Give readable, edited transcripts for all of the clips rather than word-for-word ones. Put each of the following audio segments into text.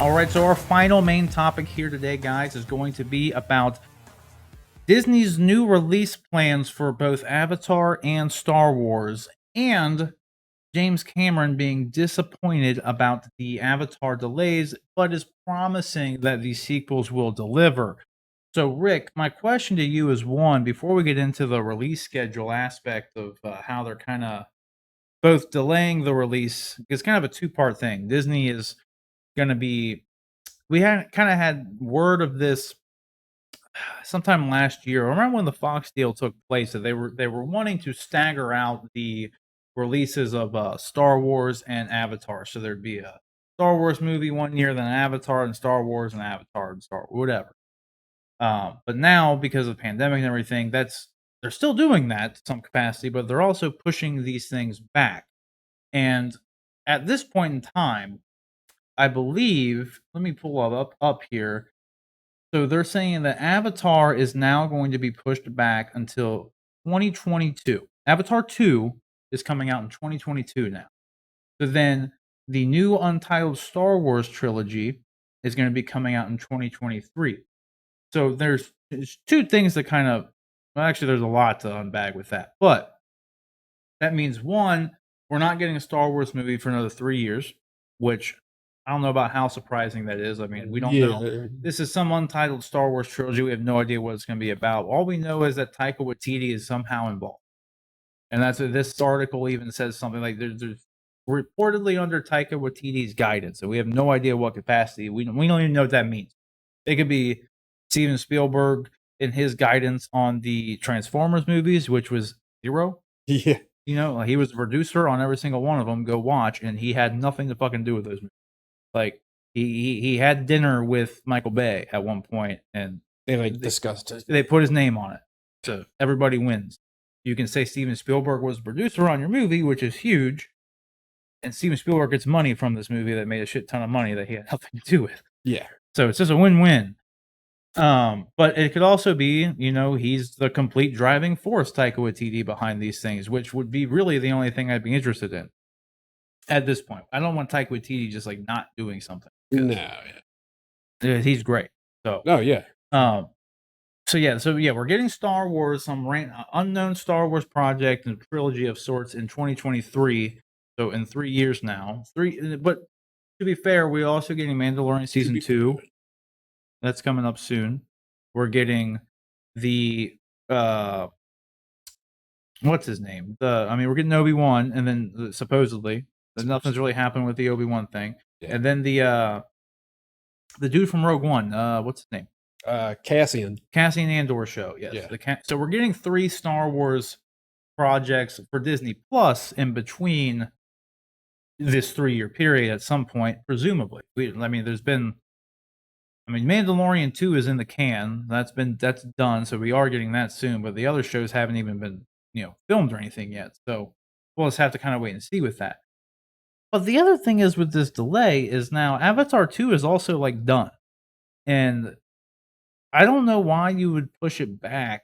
All right, so our final main topic here today, guys, is going to be about Disney's new release plans for both Avatar and Star Wars, and James Cameron being disappointed about the Avatar delays, but is promising that these sequels will deliver. So, Rick, my question to you is one, before we get into the release schedule aspect of how they're kind of both delaying the release, it's kind of a two-part thing. Disney is going to be, we had kind of had word of this sometime last year. I remember when the Fox deal took place that they were wanting to stagger out the releases of Star Wars and Avatar. So there'd be a Star Wars movie one year, then Avatar and Star Wars and Avatar and Star whatever. But now because of the pandemic and everything, they're still doing that to some capacity, but they're also pushing these things back. And at this point in time, I believe, let me pull up here. So they're saying that Avatar is now going to be pushed back until 2022. Avatar 2 is coming out in 2022 now. So then the new Untitled Star Wars trilogy is going to be coming out in 2023. So there's two things that kind of, well, actually, there's a lot to unbag with that. But that means one, we're not getting a Star Wars movie for another 3 years, which I don't know about how surprising that is. I mean, we don't know. This is some untitled Star Wars trilogy. We have no idea what it's going to be about. All we know is that Taika Waititi is somehow involved. And that's what this article even says something like there's reportedly under Taika Waititi's guidance. So we have no idea what capacity. We don't even know what that means. It could be Steven Spielberg in his guidance on the Transformers movies, which was zero. Yeah. You know, like he was the producer on every single one of them. Go watch, and he had nothing to fucking do with those movies. Like he had dinner with Michael Bay at one point, and they discussed it. They put his name on it, so everybody wins. You can say Steven Spielberg was the producer on your movie, which is huge, and Steven Spielberg gets money from this movie that made a shit ton of money that he had nothing to do with. Yeah. So it's just a win-win. But it could also be, you know, he's the complete driving force, Taika Waititi, behind these things, which would be really the only thing I'd be interested in at this point. I don't want Taika Waititi just like not doing something. No, he's great. So, yeah. So we're getting Star Wars, some unknown Star Wars project and trilogy of sorts in 2023. So in 3 years now, but to be fair, we're also getting Mandalorian Season 2. That's coming up soon. We're getting the what's his name? We're getting Obi-Wan, and then supposedly nothing's really happened with the Obi-Wan thing. Yeah. And then the dude from Rogue One, what's his name? Cassian Andor show. Yes. Yeah. So we're getting 3 Star Wars projects for Disney Plus in between this 3-year period at some point, presumably. Mandalorian 2 is in the can. That's done. So we are getting that soon, but the other shows haven't even been, filmed or anything yet. So we'll just have to kind of wait and see with that. But the other thing is with this delay is now Avatar 2 is also like done. And I don't know why you would push it back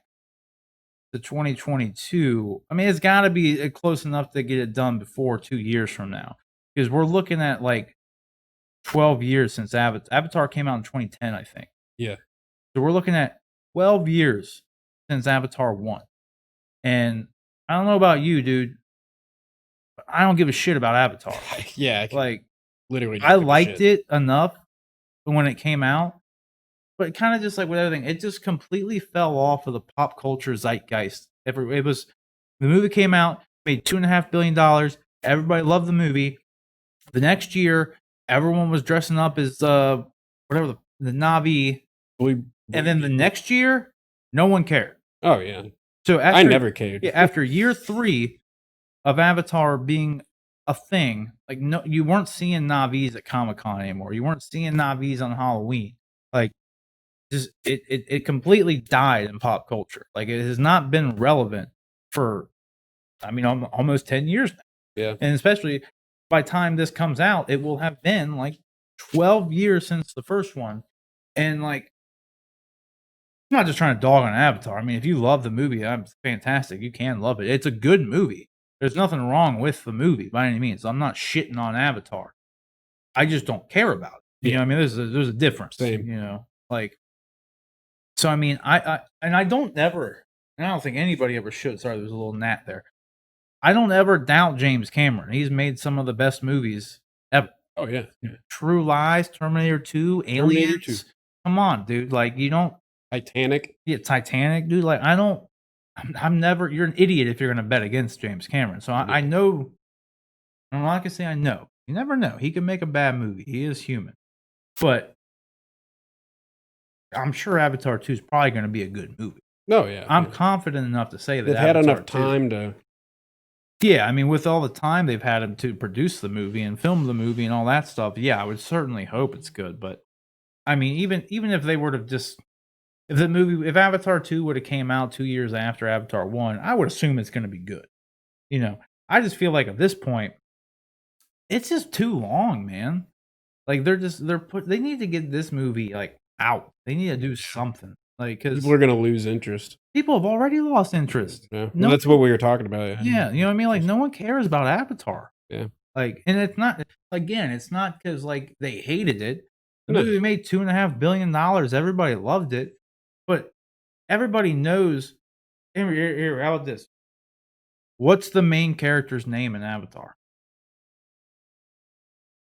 to 2022. I mean, it's got to be close enough to get it done before 2 years from now, because we're looking at like 12 years since Avatar came out in 2010, I think. Yeah. So we're looking at 12 years since Avatar 1. And I don't know about you, dude, but I don't give a shit about Avatar. Yeah. Literally. I liked it enough when it came out, but kind of just like with everything, it just completely fell off of the pop culture zeitgeist. The movie came out, made $2.5 billion. Everybody loved the movie. The next year, everyone was dressing up as whatever the Na'vi, and then the next year, no one cared. Oh yeah. So I never cared. After year 3 of Avatar being a thing, like no, you weren't seeing Na'vis at Comic-Con anymore. You weren't seeing Na'vis on Halloween. Like, just it completely died in pop culture. Like, it has not been relevant for, almost 10 years now. Yeah, and especially by the time this comes out, it will have been like 12 years since the first one. And like, I'm not just trying to dog on Avatar. I mean, if you love the movie, it's fantastic. You can love it. It's a good movie. There's nothing wrong with the movie by any means. I'm not shitting on Avatar. I just don't care about it. You know what I mean? There's a difference. Same. You know, like, so I mean, I don't ever, and I don't think anybody ever should. Sorry, there's a little gnat there. I don't ever doubt James Cameron. He's made some of the best movies ever. Oh yeah. True Lies, Terminator 2, Terminator Aliens. 2. Come on, dude. Like, you don't. Titanic. Yeah, Titanic, dude. Like, I'm never. You're an idiot if you're going to bet against James Cameron. So I know. I'm not gonna say I know. You never know. He can make a bad movie. He is human, but I'm sure Avatar 2 is probably going to be a good movie. No, yeah. I'm confident enough to say that they've had Avatar enough 2 time to. Yeah, I mean, with all the time they've had him to produce the movie and film the movie and all that stuff, yeah, I would certainly hope it's good. But I mean, even if they were to just if Avatar 2 would have came out 2 years after Avatar 1, I would assume it's going to be good. You know, I just feel like at this point, it's just too long, man. Like they need to get this movie like out. They need to do something. Like, because People are going to lose interest. people have already lost interest. Yeah. Well, No, that's what we were talking about. yeah, you know what I mean? Like, no one cares about Avatar. Yeah. Like, and it's not, again, it's not because like they hated it. The No. movie made $2.5 billion. Everybody loved it, but everybody knows. Here, how about this? What's the main character's name in Avatar?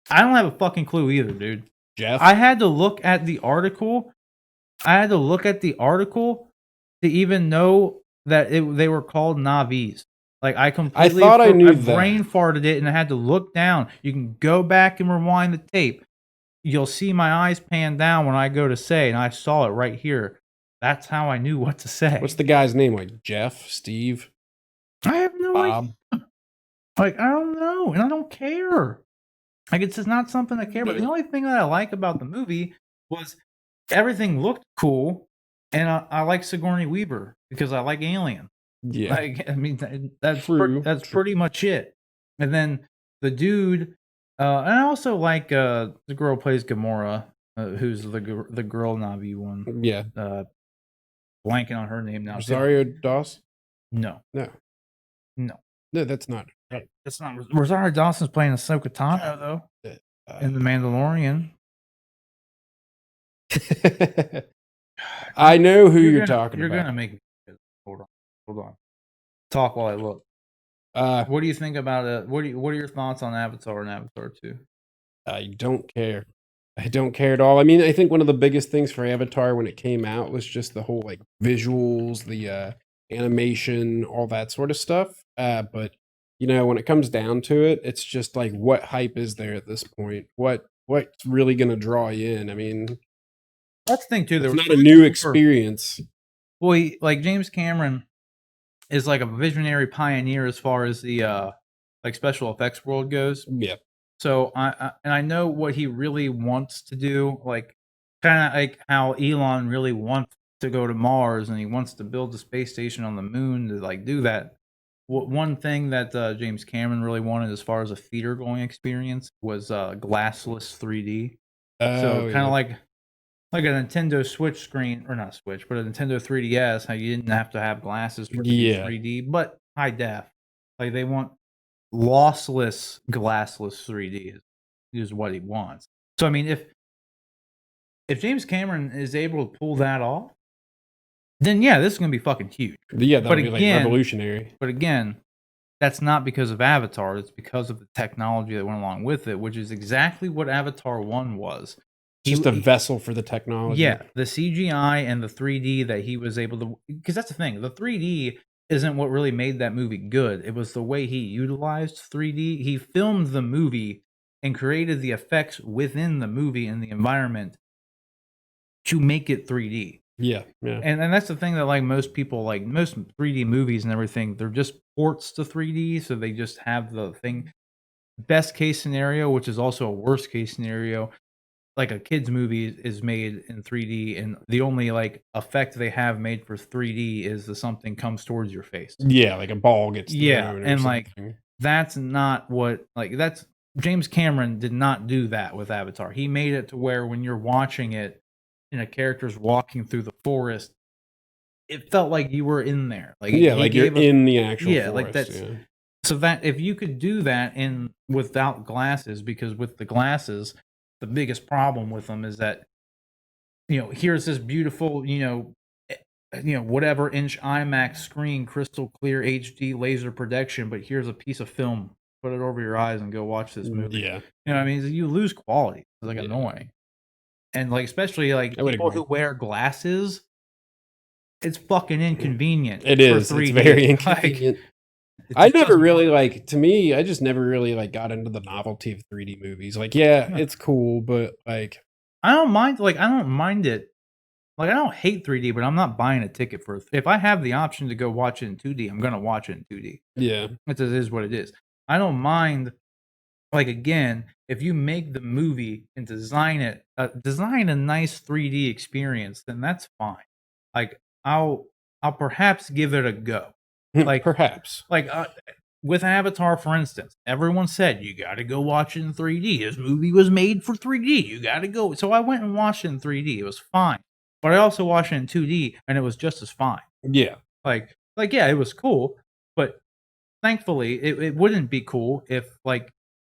I don't have a fucking clue either, dude. Jeff. I had to look at the article. To even know that they were called Na'vis. Like, I completely thought I knew I that. brain farted it and I had to look down. You can go back and rewind the tape. You'll see my eyes pan down when I go to say, and I saw it right here. That's how I knew what to say. What's the guy's name? Like Jeff, Steve, I have no Bob. idea. Like, I don't know, and I don't care. Like, it's just not something I care about. The only thing that I like about the movie was everything looked cool, and I like Sigourney Weaver because I like Alien. Yeah. Like, I mean, that's True. pretty much it. And then the dude, and I also like the girl who plays Gamora, who's the girl Navi one. Yeah. Blanking on her name now. Rosario Dawson? No, No. no, That's not. that's not Rosario Dawson's playing Ahsoka Tano though in the Mandalorian. I know who you're talking You're about. gonna make me. Hold on. Talk while I look. What do you think about it? What are your thoughts on Avatar and Avatar 2? I don't care. I don't care at all. I mean, I think one of the biggest things for Avatar when it came out was just the whole like visuals, the animation, all that sort of stuff. But you know, when it comes down to it, it's just like, what hype is there at this point? What's really going to draw you in? I mean, That's the thing too. it's not a new experience. Well, like James Cameron is like a visionary pioneer as far as the like special effects world goes. Yeah. So I know what he really wants to do, like kind of like how Elon really wants to go to Mars and he wants to build a space station on the moon to like do that. One thing that James Cameron really wanted as far as a theater going experience was glassless 3D. So kind of like a Nintendo Switch screen, or not Switch, but a Nintendo 3DS. How you didn't have to have glasses for 3D, but high def. Like they want lossless, glassless 3D is what he wants. So I mean, if James Cameron is able to pull that off, then yeah, this is gonna be fucking huge. Yeah, that'll be like revolutionary. But again, that's not because of Avatar. It's because of the technology that went along with it, which is exactly what Avatar 1 was. Just a vessel for the technology. Yeah, the CGI and the 3D that he was able to, because that's the thing. The 3D isn't what really made that movie good. It was the way he utilized 3D. He filmed the movie and created the effects within the movie and the environment to make it 3D. Yeah, yeah. And that's the thing that like most people, like most 3D movies and everything, they're just ports to 3D, so they just have the thing. Best case scenario, which is also a worst case scenario, like a kid's movie is made in 3D, and the only like effect they have made for 3D is the something comes towards your face. Yeah, like a ball gets thrown yeah, or and something. like that's not what that's James Cameron did not do that with Avatar. He made it to where when you're watching it and a character's walking through the forest, it felt like you were in there. Like like you're in the actual forest. Like that's so that if you could do that without glasses, because with the glasses the biggest problem with them is that, here's this beautiful, whatever inch IMAX screen, crystal clear HD laser projection, but here's a piece of film. Put it over your eyes and go watch this movie. Yeah. You know what I mean? You lose quality. It's like Yeah. annoying. And like especially like I would people agree. who wear glasses, it's fucking inconvenient. It for is. It's 3D. very Like, inconvenient. it I just never doesn't really work. to me, I just never really got into the novelty of 3D movies. Like, yeah, Yeah. it's cool, but like I don't mind it. Like I don't hate 3D, but I'm not buying a ticket for if I have the option to go watch it in 2D, I'm gonna watch it in 2D. yeah. It is what it is. I don't mind. Like again, if you make the movie and design a nice 3D experience, then that's fine. Like I'll perhaps give it a go. Like Perhaps. like with Avatar, for instance, everyone said you got to go watch it in 3D. This movie was made for 3D. You got to go. So I went and watched it in 3D. It was fine. But I also watched it in 2D, and it was just as fine. Yeah. Like yeah, it was cool, but thankfully it wouldn't be cool if like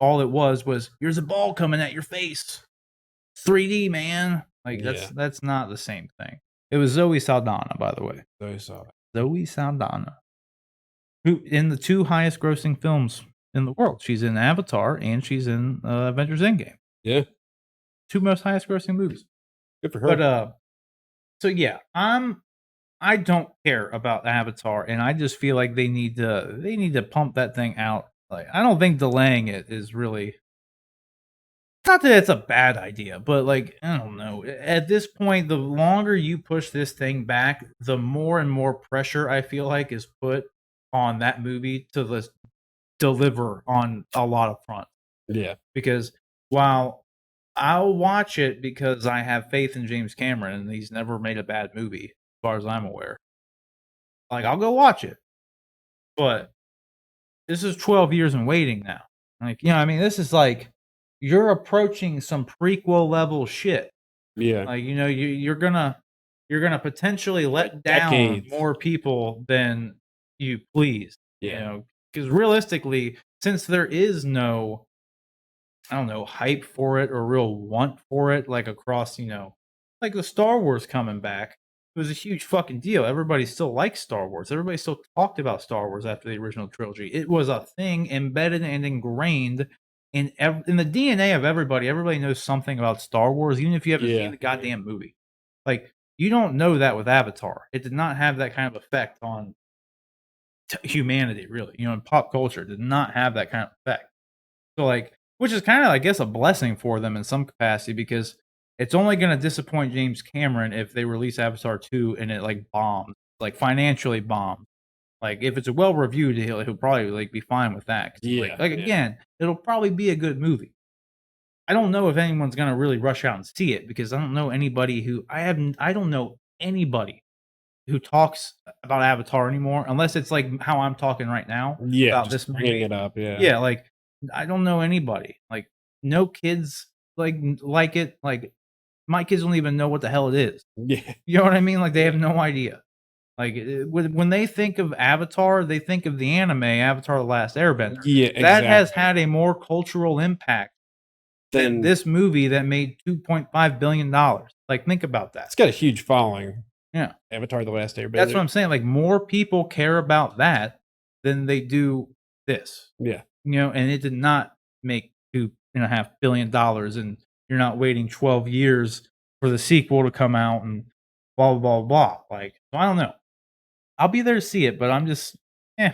all it was here's a ball coming at your face. 3D, man. Like Yeah. that's not the same thing. It was Zoe Saldana, by the way. I saw that. Zoe Saldana, who in the two highest grossing films in the world. She's in Avatar and she's in Avengers Endgame. Yeah. Two most highest grossing movies. Good for her. But so yeah, I don't care about Avatar, and I just feel like they need to pump that thing out. Like I don't think delaying it is really, not that it's a bad idea, but like I don't know. At this point, the longer you push this thing back, the more and more pressure I feel like is put on that movie to deliver on a lot of fronts. Yeah. Because while I'll watch it because I have faith in James Cameron and he's never made a bad movie, as far as I'm aware. Like I'll go watch it. But this is 12 years in waiting now. Like, I mean, this is like you're approaching some prequel level shit. Yeah. Like, you're gonna potentially let down decades. more people than you please. Yeah. Because realistically, since there is no, I don't know, hype for it or real want for it, like across, like the Star Wars coming back, it was a huge fucking deal. Everybody still likes Star Wars. Everybody still talked about Star Wars after the original trilogy. It was a thing embedded and ingrained in the DNA of everybody. Everybody knows something about Star Wars, even if you haven't seen the goddamn movie. Like, you don't know that with Avatar. It did not have that kind of effect on humanity, really. In pop culture, it did not have that kind of effect. So, like, which is kind of, I guess, a blessing for them in some capacity because it's only going to disappoint James Cameron if they release Avatar 2 and it like bombs, like financially bombs. Like if it's a well reviewed, he'll probably like be fine with that. Again, it'll probably be a good movie. I don't know if anyone's going to really rush out and see it because I don't know anybody I don't know anybody who talks about Avatar anymore unless it's like how I'm talking right now about this movie. Bringing it up. Yeah. Yeah, like I don't know anybody. Like no kids like it. Like my kids don't even know what the hell it is. Yeah. You know what I mean? Like they have no idea. Like when they think of Avatar, they think of the anime Avatar: The Last Airbender. Yeah, exactly. That has had a more cultural impact than this movie that made $2.5 billion. Like think about that. It's got a huge following. Yeah. Avatar: The Last Airbender. That's what I'm saying. Like more people care about that than they do this. Yeah. And it did not make $2.5 billion, and you're not waiting 12 years for the sequel to come out and blah blah blah blah. Like, so I don't know. I'll be there to see it, but I'm just, I'm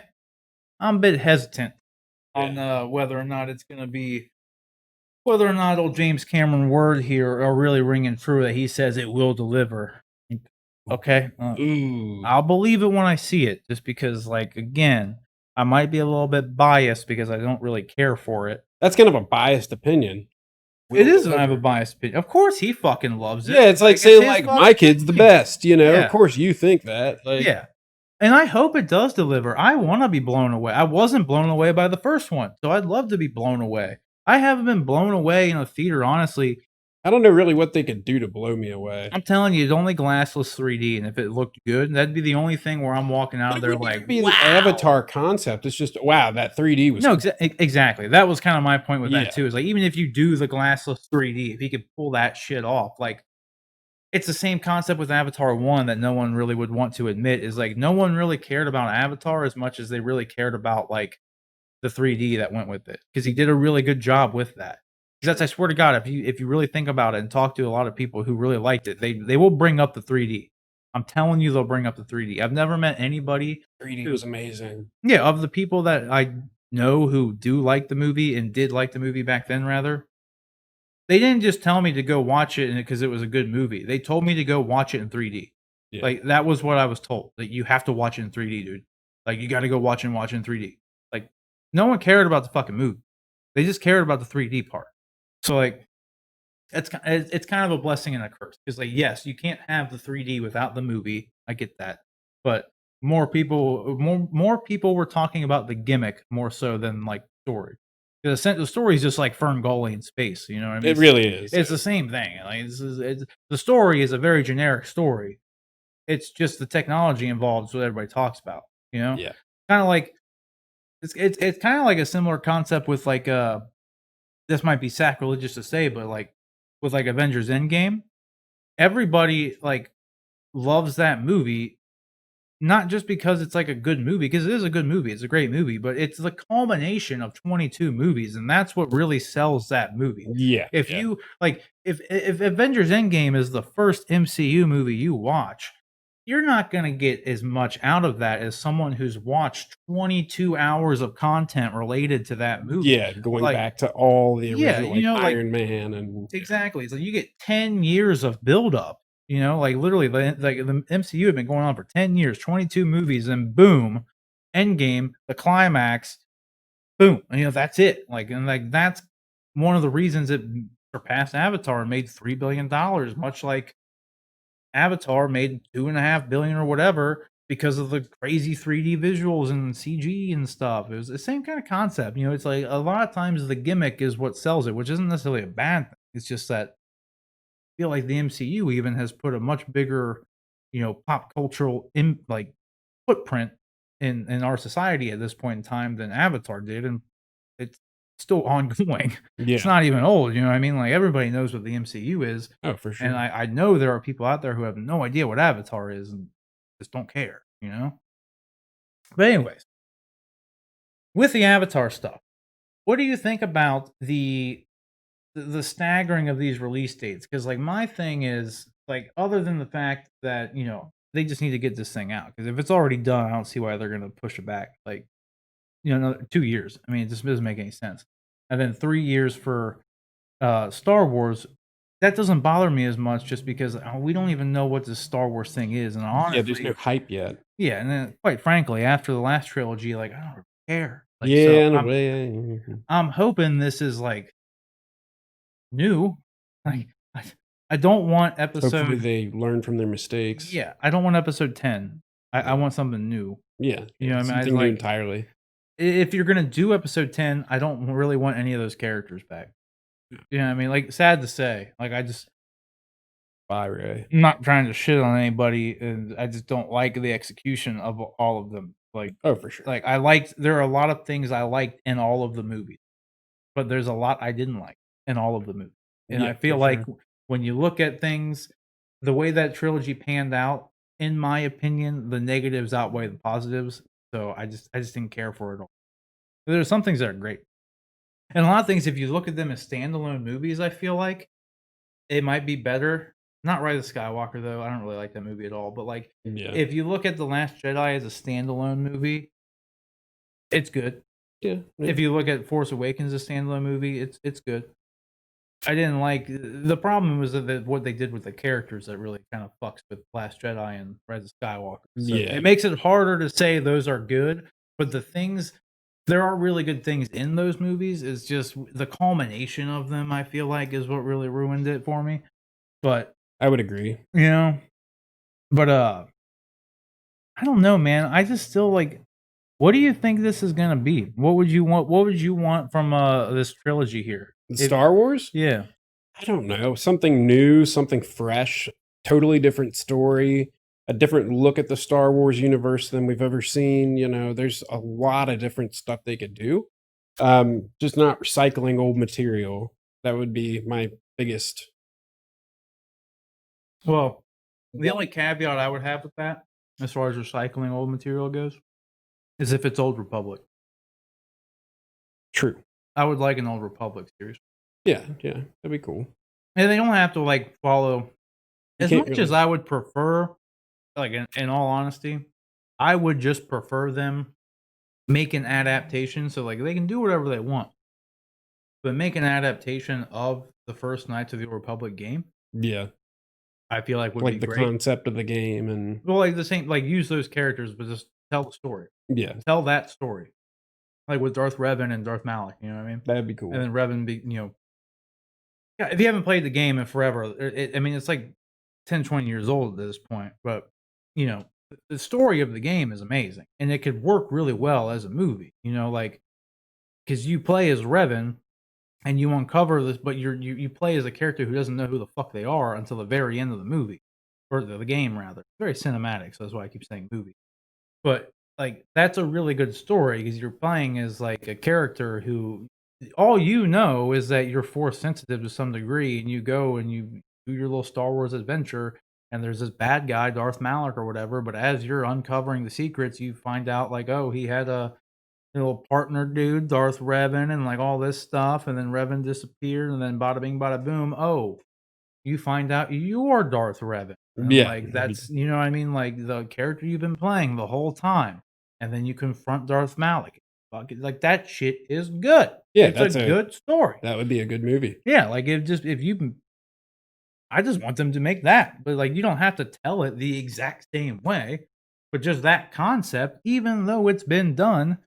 a bit hesitant on whether or not it's going to be, whether or not old James Cameron word here are really ringing true that he says it will deliver. Okay, I'll believe it when I see it, just because, like, again, I might be a little bit biased because I don't really care for it. That's kind of a biased opinion. It is I have a biased opinion. Of course, he fucking loves it. Yeah, it's like saying like my kid's the best. Of course you think that. Like, yeah, and I hope it does deliver. I want to be blown away. I wasn't blown away by the first one, so I'd love to be blown away. I haven't been blown away in a theater, honestly. I don't know really what they could do to blow me away. I'm telling you, it's only glassless 3D, and if it looked good, that'd be the only thing where I'm walking out But of it there wouldn't like, even be the wow. Avatar concept. It's just wow, that 3D was No, exactly. That was kind of my point with Yeah. that too. Is like even if you do the glassless 3D, if you could pull that shit off, like it's the same concept with Avatar 1 that no one really would want to admit is like no one really cared about Avatar as much as they really cared about like the 3D that went with it because he did a really good job with that. Because that's I swear to God, if you really think about it and talk to a lot of people who really liked it, they will bring up the 3D. I'm telling you, they'll bring up the 3D. I've never met anybody 3D who, was amazing. yeah, of the people that I know who do like the movie and did like the movie back then, rather, they didn't just tell me to go watch it because it was a good movie. They told me to go watch it in 3D. Yeah. Like that was what I was told. That you have to watch it in 3D, dude. Like you got to go watch it in 3D. Like no one cared about the fucking movie. They just cared about the 3D part. So like it's kind of a blessing and a curse because like yes, you can't have the 3D without the movie. I get that, but more people were talking about the gimmick more so than like story. Because the story is just like Fern Gully in space. You know what I mean? It really is. It's the same thing. Like the story is a very generic story. It's just the technology involved is what everybody talks about. You know, Yeah. kind of like it's kind of like a similar concept with like this might be sacrilegious to say, but like with like Avengers Endgame, everybody like loves that movie, not just because it's like a good movie, because it is a good movie, it's a great movie, but it's the culmination of 22 movies, and that's what really sells that movie. Yeah. If yeah. you like, if Avengers Endgame is the first MCU movie you watch, you're not gonna get as much out of that as someone who's watched 22 hours of content related to that movie. Yeah, going Like, back to all the yeah, original you know, like like Iron Man and exactly. So you get 10 years of buildup, you know, like literally the MCU had been going on for 10 years, 22 movies, and boom, Endgame, the climax, boom. And, you know, that's it. Like, and like that's one of the reasons it surpassed Avatar and made $3 billion, much like Avatar made 2.5 billion or whatever because of the crazy 3D visuals and CG and stuff. It was the same kind of concept. You know, it's like a lot of times the gimmick is what sells it, which isn't necessarily a bad thing. It's just that I feel like the MCU even has put a much bigger, you know, pop cultural like footprint in our society at this point in time than Avatar did, and it's still ongoing. It's yeah. not even old, you know what I mean? Like everybody knows what the MCU is, Oh, for and sure. I know there are people out there who have no idea what Avatar is and just don't care, you know? But anyways, with the Avatar stuff, what do you think about the staggering of these release dates? Because like my thing is like other than the fact that you know they just need to get this thing out because if it's already done, I don't see why they're going to push it back. Like you know, another 2 years. I mean, it just doesn't make any sense. And then 3 years for Star Wars. That doesn't bother me as much just because we don't even know what this Star Wars thing is. And Yeah, there's no honestly, hype yet. yeah, and then quite frankly, after the last trilogy, like I don't care. Like so, Yeah, in a way. I'm hoping this is like new. Like I don't want Hopefully episode they learn from their mistakes. yeah, I don't want episode 10. I Yeah. want something new. Yeah, You know what I mean? I something new like entirely. if you're gonna do episode 10, I don't really want any of those characters back. Yeah. You know what I mean? Like sad to say. Like Bye, Ray. I'm not trying to shit on anybody and I just don't like the execution of all of them. Oh, for sure. Like I liked there are a lot of things I liked in all of the movies, but there's a lot I didn't like in all of the movies. And Yeah, I feel for like sure. when you look at things, the way that trilogy panned out, in my opinion, the negatives outweigh the positives. So I just didn't care for it all. There's some things that are great. And a lot of things, if you look at them as standalone movies, I feel like it might be better. Not Rise of Skywalker though. I don't really like that movie at all. But like Yeah. if you look at The Last Jedi as a standalone movie, it's good. Yeah. If you look at Force Awakens as a standalone movie, it's good. I didn't like the problem was that what they did with the characters that really kind of fucks with Last Jedi and Rise of Skywalker. So Yeah. it makes it harder to say those are good, but the things there are really good things in those movies. Is just the culmination of them. I feel like is what really ruined it for me. But I would agree. you know, but I don't know, man. I just still like. What do you think this is gonna be? What would you want? What would you want from this trilogy here? Star Wars? Yeah. I don't know, something new, something fresh, totally different story, a different look at the Star Wars universe than we've ever seen. There's a lot of different stuff they could do. Just not recycling old material. That would be my biggest. Well, the only caveat I would have with that, as far as recycling old material goes, is if it's Old Republic. True. I would like an Old Republic series. Yeah, that'd be cool. And they don't have to like follow You as can't much as really. I would prefer, like in all honesty, I would just prefer them make an adaptation so like they can do whatever they want. But make an adaptation of the first Knights of the Old Republic game, Yeah, I feel like would be like the great. concept of the game and Well, like the same, like use those characters, but just tell the story. yeah, Tell that story, like with Darth Revan and Darth Malak. You know what I mean? that'd be And cool. then Revan be, yeah. If you haven't played the game in forever, I mean, it's like 10, 20 years old at this point. But the story of the game is amazing, and it could work really well as a movie. Like because you play as Revan and you uncover this, but you play as a character who doesn't know who the fuck they are until the very end of the movie or the game rather. It's very cinematic, so that's why I keep saying movie. But like that's a really good story because you're playing as like a character who all you know is that you're force sensitive to some degree, and you go and you do your little Star Wars adventure. And there's this bad guy, Darth Malak or whatever. But as you're uncovering the secrets, you find out like, oh, he had a little partner dude, Darth Revan, and like all this stuff, and then Revan disappeared, and then bada bing, bada boom. Oh, you find out you're Darth Revan, and Yeah, like that's what I mean, like the character you've been playing the whole time, and then you confront Darth Malak. Like that shit is good. yeah. It's a good story. That would be a good movie. Yeah, like if you, I just want them to make that, but like you don't have to tell it the exact same way, but just that concept, even though it's been done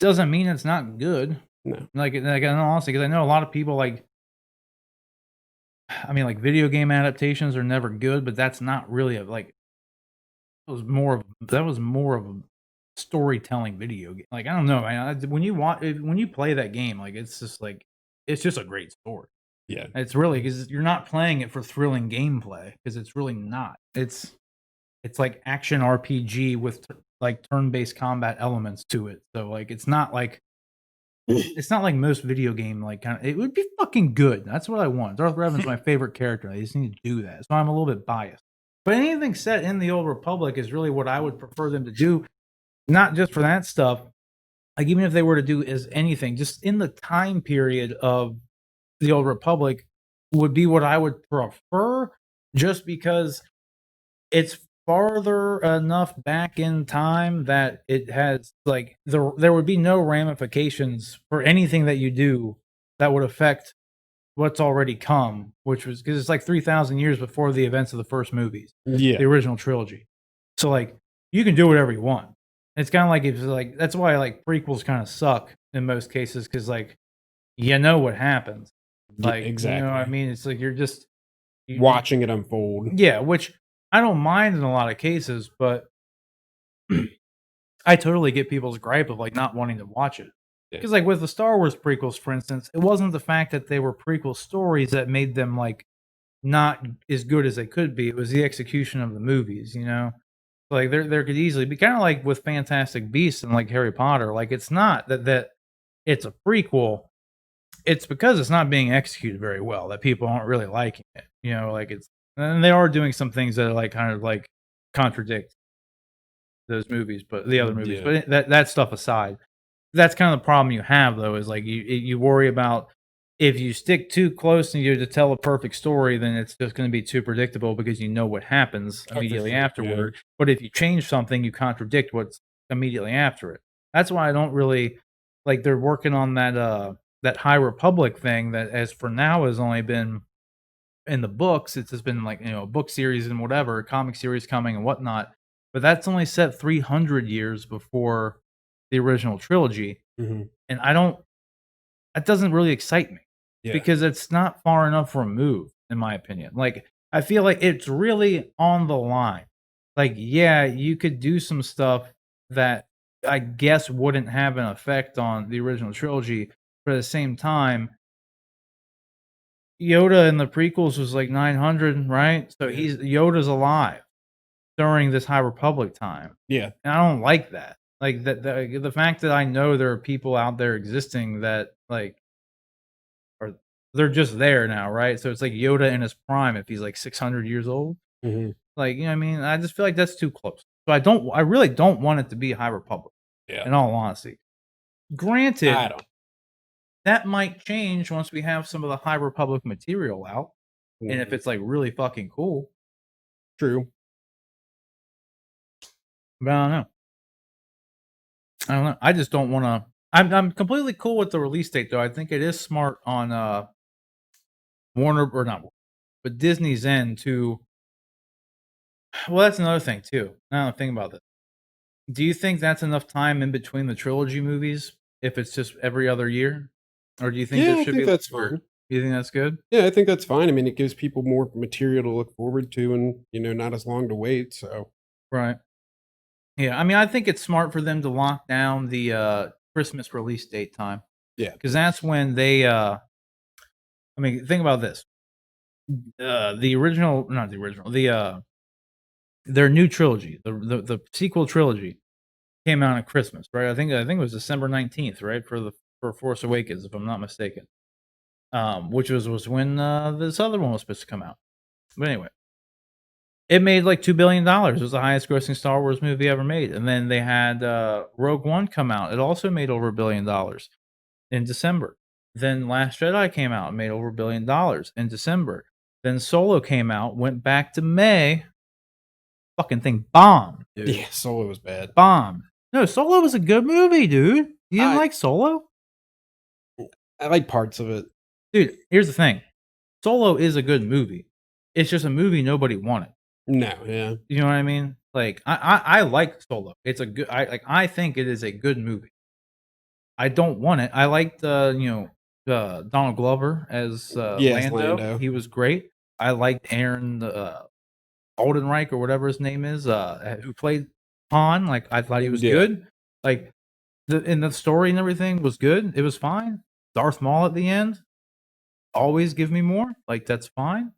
doesn't mean it's not good. No, Like in all honesty, because I know a lot of people like I mean, like video game adaptations are never good, but that's not really a like that was more of a storytelling video game. Like I don't know, man. When you when you play that game, like it's just a great story. yeah, It's really because you're not playing it for thrilling gameplay because it's really not. It's like action RPG with like turn-based combat elements to it. So like it's not like most video game like kind of it would be fucking good. That's what I want. Darth Revan's my favorite character. I just need to do that. So I'm a little bit biased. But anything set in the Old Republic is really what I would prefer them to do. Not just for that stuff. Like even if they were to do as anything, just in the time period of the Old Republic would be what I would prefer just because it's farther enough back in time that it has like there would be no ramifications for anything that you do that would affect what's already come, which was because it's like 3,000 years before the events of the first movies, yeah, the original trilogy. So like you can do whatever you want. It's kind of like if like that's why like prequels kind of suck in most cases because like you know what happens. yeah. Like you know what I Exactly. mean? It's like you're just Watching it unfold. yeah, which I don't mind in a lot of cases, but I totally get people's gripe of like not wanting to watch it. Yeah, Because like with the Star Wars prequels, for instance, it wasn't the fact that they were prequel stories that made them like not as good as they could be. It was the execution of the movies. Like there could easily be kind of like with Fantastic Beasts and like Harry Potter. Like it's not that it's a prequel. It's because it's not being executed very well that people aren't really liking it. Like it's and they are doing some things that are like kind of like contradict those movies, but the other movies. yeah, But that stuff aside, that's kind of the problem you have though. Is like you worry about if you stick too close and you to tell a perfect story, then it's just going to be too predictable because you know what happens oh, for immediately sure. Yeah, afterward. But if you change something, you contradict what's immediately after it. That's why I don't really like. They're working on that High Republic thing that, as for now, has only been in the books. It's just been like a book series and whatever, comic series coming and whatnot. But that's only set 300 years before the original trilogy, hmm, and I don't. That doesn't really excite me yeah, because it's not far enough removed, in my opinion. Like I feel like it's really on the line. Like yeah, you could do some stuff that I guess wouldn't have an effect on the original trilogy, but at the same time, Yoda in the prequels was like 900, right? So Yeah. Yoda's alive during this High Republic time. Yeah. And I don't like that. Like the fact that I know there are people out there existing that like are they're just there now, right? So it's like Yoda in his prime if he's like 600 years old. Mhm. Like, you know what I mean? I just feel like that's too close. So I really don't want it to be High Republic, Yeah. in all honesty. Granted, I don't. that might change once we have some of the High Republic material out. And if Mhm. it's like really fucking cool. True. But I don't know. I don't know. I just don't wanna I'm completely cool with the release date though. I think it is smart on Warner or not, but Disney's end to well, that's another thing too. Now that I think about this. Do you think that's enough time in between the trilogy movies if it's just every other year? Or do you think there Yeah, I should think be that's longer? fine. Do you think that's good? Yeah, I think that's fine. I mean, it gives people more material to look forward to and, not as long to wait, so Right. Yeah, I mean, I think it's smart for them to lock down the Christmas release date time yeah. because that's when they. I mean, think about this: the original, not the original, their new trilogy, the sequel trilogy came out at Christmas, right? I think it was December 19th, right, for Force Awakens, if I'm not mistaken. Which was when this other one was supposed to come out. But anyway, it made like $2 billion. It was the highest grossing Star Wars movie ever made. And then they had Rogue One come out. It also made over $1 billion in December. Then Last Jedi came out and made over $1 billion in December. Then Solo came out, went back to May. Fucking thing bombed, dude. Yeah, Solo was bad. Bombed. No, Solo was a good movie, dude. You didn't I like Solo? I like parts of it. Dude, here's the thing. Solo is a good movie. It's just a movie nobody wanted. No, yeah. You know what I mean? Like I like Solo. It's a good I think it is a good movie. I don't want it. I liked Donald Glover as Yes, Lando. Lando. He was great. I liked Aaron Aldenreich or whatever his name is, who played Han. Like I thought he was Yeah. good. Like the story and everything was good. It was fine. Darth Maul at the end. Always give me more. Like that's fine.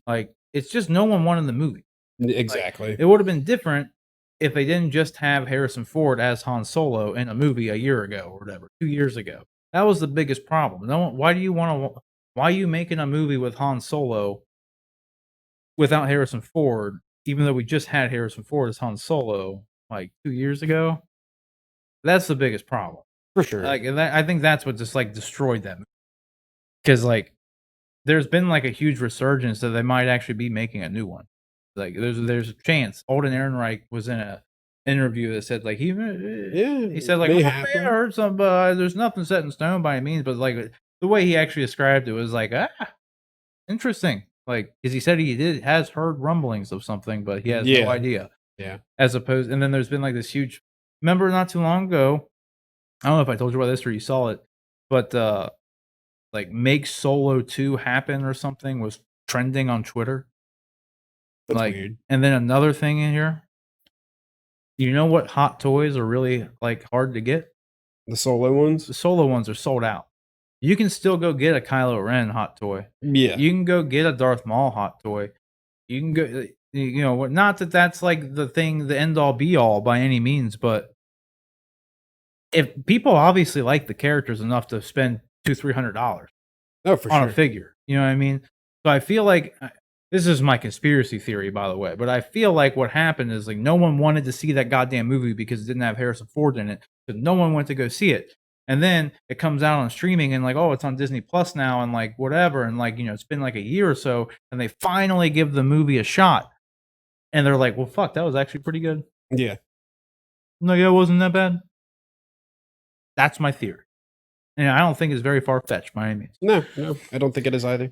Like it's just no one wanted the movie. Like, Exactly. it would have been different if they didn't just have Harrison Ford as Han Solo in a movie a year ago or whatever, 2 years ago. That was the biggest problem. No one why are you making a movie with Han Solo without Harrison Ford, even though we just had Harrison Ford as Han Solo, like, 2 years ago? That's the biggest problem. For sure. Like, and that I think that's what just, like, destroyed them. Because like, there's been, like, a huge resurgence that they might actually be making a new one. Like, there's a chance. Alden Ehrenreich was in a interview that said, like, Yeah, he said, it like, may "Oh, man, I happen. heard some, there's nothing set in stone by any means," but, like, the way he actually described it was like, "Ah, interesting." Like, because he said has heard rumblings of something, but he has no Yeah, idea. yeah. As opposed and then there's been, like, this huge remember not too long ago, I don't know if I told you about this or you saw it, but, like, "Make Solo 2 happen" or something was trending on Twitter. That's Like weird. and then another thing in here, you know what hot toys are really, like, hard to get? The Solo ones? The Solo ones are sold out. You can still go get a Kylo Ren hot toy. Yeah. You can go get a Darth Maul hot toy. You can go you know, not that that's, like, the thing, the end all be all by any means, but if people obviously like the characters enough to spend $200-300 Oh, for on a sure. figure, you know what I mean? So I feel like this is my conspiracy theory, by the way, but I feel like what happened is like no one wanted to see that goddamn movie because it didn't have Harrison Ford in it, so no one went to go see it. And then it comes out on streaming and like, oh, it's on Disney Plus now, and like whatever, and like it's been like a year or so, and they finally give the movie a shot, and they're like, well, fuck, that was actually pretty good. Yeah. No, yeah, it wasn't that bad. That's my theory, and I don't think it's very far fetched by any means. No, I don't think it is either.